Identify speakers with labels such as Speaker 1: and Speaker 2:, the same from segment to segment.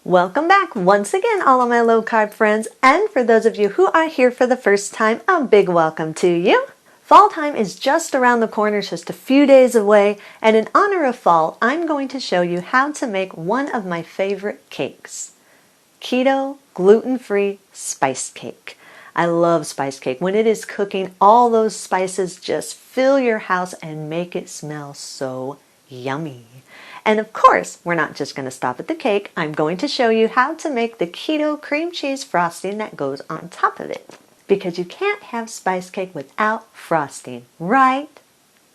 Speaker 1: Welcome back once again, all of my low carb friends, and for those of you who are here for the first time, a big welcome to you. Fall time is just around the corner, just a few days away, and in honor of fall, I'm going to show you how to make one of my favorite cakes. Keto, gluten-free spice cake. I love spice cake. When it is cooking, all those spices just fill your house and make it smell so yummy. And of course, we're not just going to stop at the cake. I'm going to show you how to make the keto cream cheese frosting that goes on top of it. Because you can't have spice cake without frosting, right?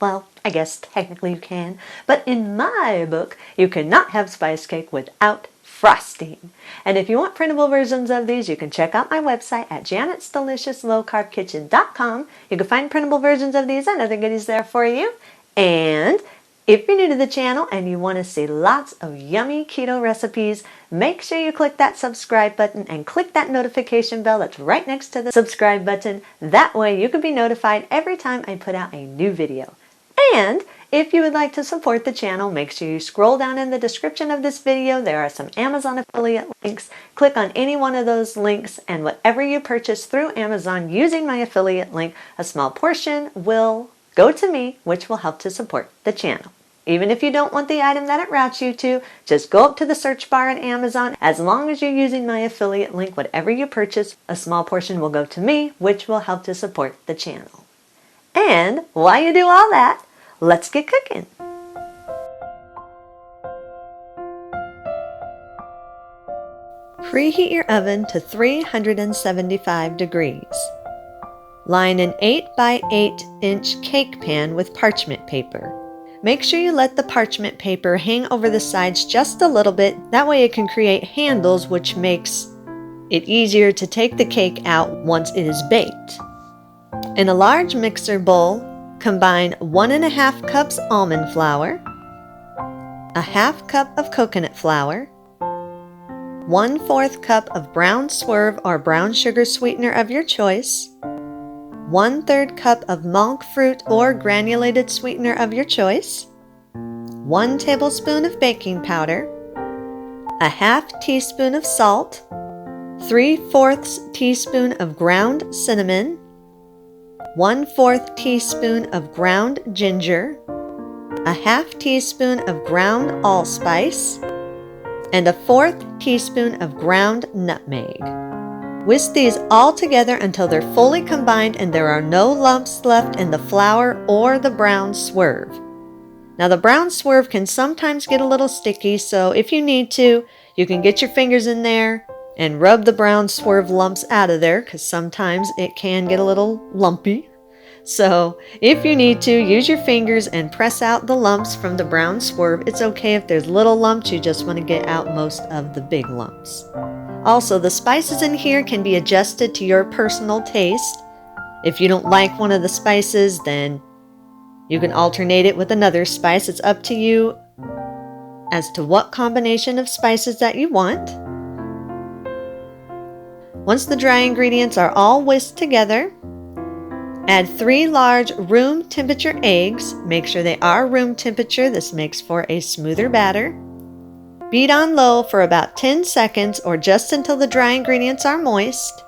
Speaker 1: Well, I guess technically you can, but in my book, you cannot have spice cake without frosting. And if you want printable versions of these, you can check out my website at janetsdeliciouslowcarbkitchen.com. You can find printable versions of these and other goodies there for you. And if you're new to the channel and you want to see lots of yummy keto recipes, make sure you click that subscribe button and click that notification bell that's right next to the subscribe button. That way you can be notified every time I put out a new video. And if you would like to support the channel, make sure you scroll down in the description of this video. There are some Amazon affiliate links. Click on any one of those links, and whatever you purchase through Amazon using my affiliate link, a small portion will go to me, which will help to support the channel. Even if you don't want the item that it routes you to, just go up to the search bar at Amazon. As long as you're using my affiliate link, whatever you purchase, a small portion will go to me, which will help to support the channel. And while you do all that, let's get cooking. Preheat your oven to 375 degrees. Line an 8 by 8 inch cake pan with parchment paper. Make sure you let the parchment paper hang over the sides just a little bit. That way it can create handles, which makes it easier to take the cake out once it is baked. In a large mixer bowl, combine 1½ cups almond flour, a ½ cup of coconut flour, 1/4 cup of brown swerve or brown sugar sweetener of your choice, 1/3 cup of monk fruit or granulated sweetener of your choice, 1 tablespoon of baking powder, a ½ teaspoon of salt, 3/4 teaspoon of ground cinnamon, 1/4 teaspoon of ground ginger, a ½ teaspoon of ground allspice, and a 1/4 teaspoon of ground nutmeg. Whisk these all together until they're fully combined and there are no lumps left in the flour or the brown swerve. Now the brown swerve can sometimes get a little sticky, so if you need to, you can get your fingers in there and rub the brown swerve lumps out of there, because sometimes it can get a little lumpy. So if you need to, use your fingers and press out the lumps from the brown swerve. It's okay if there's little lumps, you just want to get out most of the big lumps. Also, the spices in here can be adjusted to your personal taste. If you don't like one of the spices, then you can alternate it with another spice. It's up to you as to what combination of spices that you want. Once the dry ingredients are all whisked together, add 3 large room temperature eggs. Make sure they are room temperature. This makes for a smoother batter. Beat on low for about 10 seconds or just until the dry ingredients are moist.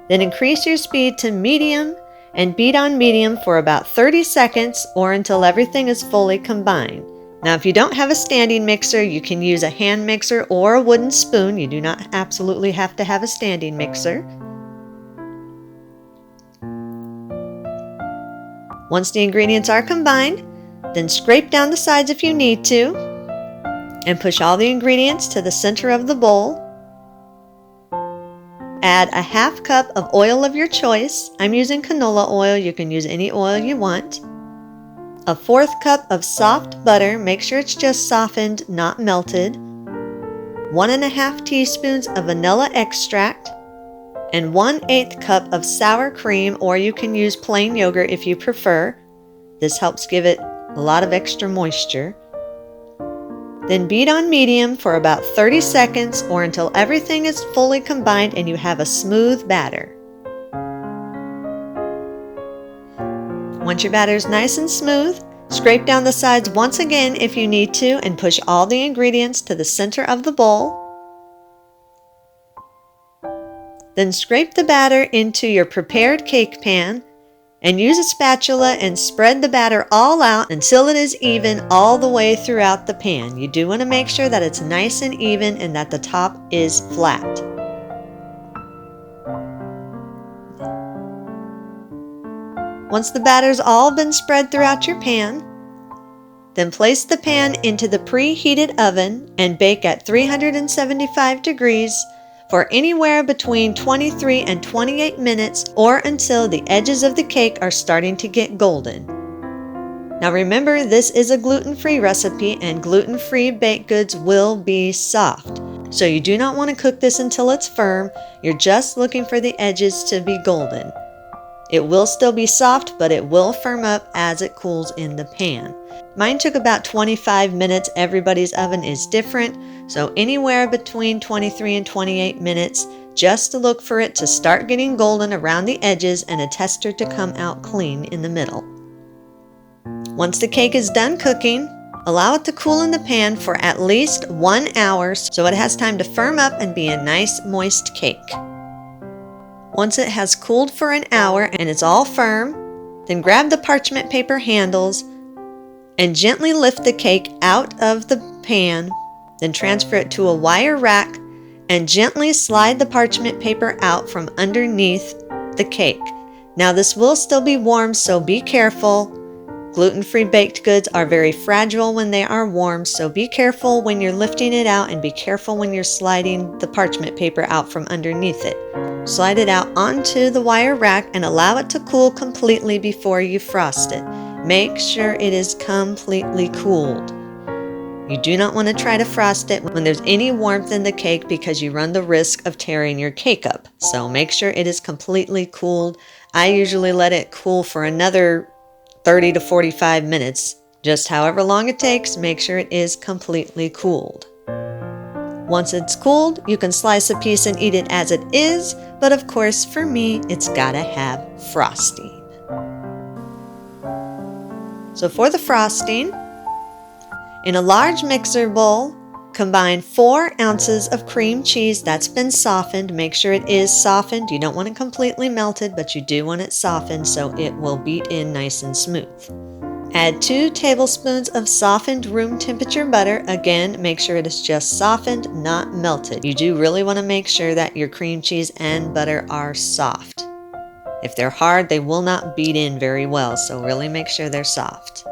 Speaker 1: Then increase your speed to medium and beat on medium for about 30 seconds or until everything is fully combined. Now, if you don't have a standing mixer, you can use a hand mixer or a wooden spoon. You do not absolutely have to have a standing mixer. Once the ingredients are combined, then scrape down the sides if you need to, and push all the ingredients to the center of the bowl. Add a ½ cup of oil of your choice. I'm using canola oil. You can use any oil you want. A 1/4 cup of soft butter. Make sure it's just softened, not melted. 1½ teaspoons of vanilla extract. And 1/8 cup of sour cream, or you can use plain yogurt if you prefer. This helps give it a lot of extra moisture. Then beat on medium for about 30 seconds or until everything is fully combined and you have a smooth batter. Once your batter is nice and smooth, Scrape down the sides once again if you need to and push all the ingredients to the center of the bowl. Then scrape the batter into your prepared cake pan and use a spatula and spread the batter all out until it is even all the way throughout the pan. You do want to make sure that it's nice and even and that the top is flat. Once the batter's all been spread throughout your pan, then place the pan into the preheated oven and bake at 375 degrees for anywhere between 23 and 28 minutes or until the edges of the cake are starting to get golden. Now remember, this is a gluten-free recipe and gluten-free baked goods will be soft. So you do not want to cook this until it's firm. You're just looking for the edges to be golden. It will still be soft, but it will firm up as it cools in the pan. Mine took about 25 minutes. Everybody's oven is different, so anywhere between 23 and 28 minutes, just to look for it to start getting golden around the edges and a tester to come out clean in the middle. Once the cake is done cooking, allow it to cool in the pan for at least 1 hour so it has time to firm up and be a nice moist cake. Once it has cooled for an hour and it's all firm, then grab the parchment paper handles and gently lift the cake out of the pan, then transfer it to a wire rack and gently slide the parchment paper out from underneath the cake. Now this will still be warm, so be careful. Gluten-free baked goods are very fragile when they are warm, so be careful when you're lifting it out and be careful when you're sliding the parchment paper out from underneath it. Slide it out onto the wire rack and allow it to cool completely before you frost it. Make sure it is completely cooled. You do not want to try to frost it when there's any warmth in the cake because you run the risk of tearing your cake up. So make sure it is completely cooled. I usually let it cool for another 30 to 45 minutes. Just however long it takes, make sure it is completely cooled. Once it's cooled, you can slice a piece and eat it as it is, but of course for me, it's gotta have frosting. So for the frosting, in a large mixer bowl, combine 4 ounces of cream cheese that's been softened. Make sure it is softened. You don't want it completely melted, but you do want it softened so it will beat in nice and smooth. Add 2 tablespoons of softened room temperature butter. Again, make sure it is just softened, not melted. You do really want to make sure that your cream cheese and butter are soft. If they're hard, they will not beat in very well, so really make sure they're soft.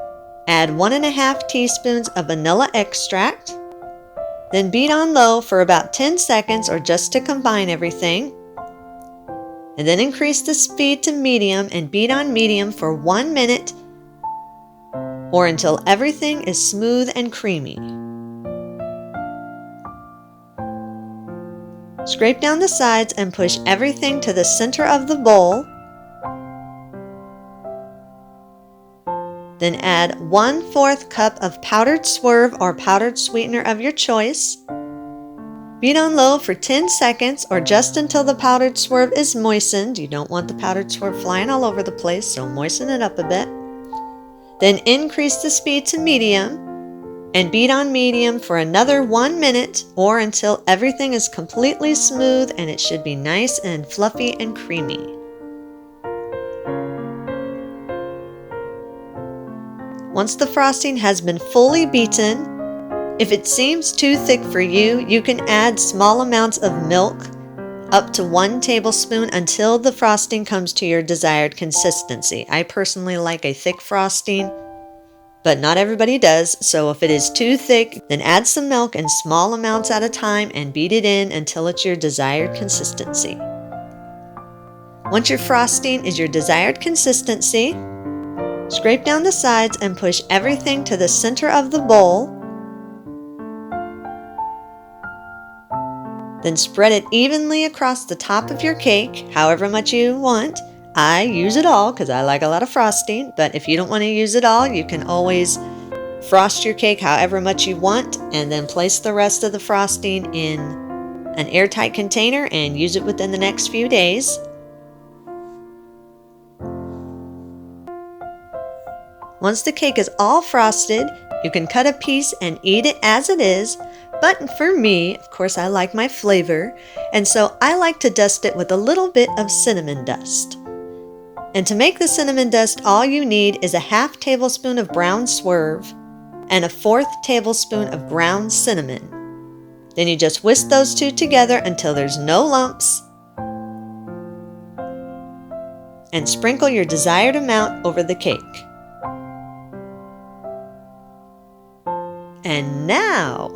Speaker 1: Add 1.5 teaspoons of vanilla extract. Then beat on low for about 10 seconds or just to combine everything. And then increase the speed to medium and beat on medium for 1 minute or until everything is smooth and creamy. Scrape down the sides and push everything to the center of the bowl. Then add 1/4 cup of powdered swerve or powdered sweetener of your choice. Beat on low for 10 seconds or just until the powdered swerve is moistened. You don't want the powdered swerve flying all over the place, so moisten it up a bit. Then increase the speed to medium and beat on medium for another 1 minute or until everything is completely smooth, and it should be nice and fluffy and creamy. Once the frosting has been fully beaten, if it seems too thick for you, you can add small amounts of milk, up to 1 tablespoon, until the frosting comes to your desired consistency. I personally like a thick frosting, but not everybody does, so if it is too thick, then add some milk in small amounts at a time and beat it in until it's your desired consistency. Once your frosting is your desired consistency, scrape down the sides and push everything to the center of the bowl. Then spread it evenly across the top of your cake, however much you want. I use it all because I like a lot of frosting, but if you don't want to use it all, you can always frost your cake however much you want and then place the rest of the frosting in an airtight container and use it within the next few days. Once the cake is all frosted, you can cut a piece and eat it as it is, but for me, of course, I like my flavor, and so I like to dust it with a little bit of cinnamon dust. And to make the cinnamon dust, all you need is a half tablespoon of brown swerve and a 1/4 tablespoon of ground cinnamon. Then you just whisk those two together until there's no lumps, and sprinkle your desired amount over the cake. And now,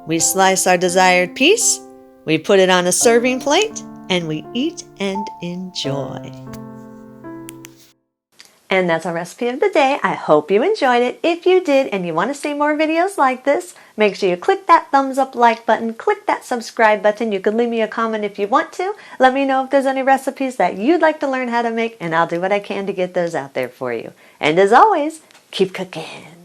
Speaker 1: we slice our desired piece, we put it on a serving plate, and we eat and enjoy. And that's our recipe of the day. I hope you enjoyed it. If you did and you want to see more videos like this, make sure you click that thumbs up like button, click that subscribe button. You can leave me a comment if you want to. Let me know if there's any recipes that you'd like to learn how to make, and I'll do what I can to get those out there for you. And as always, keep cooking.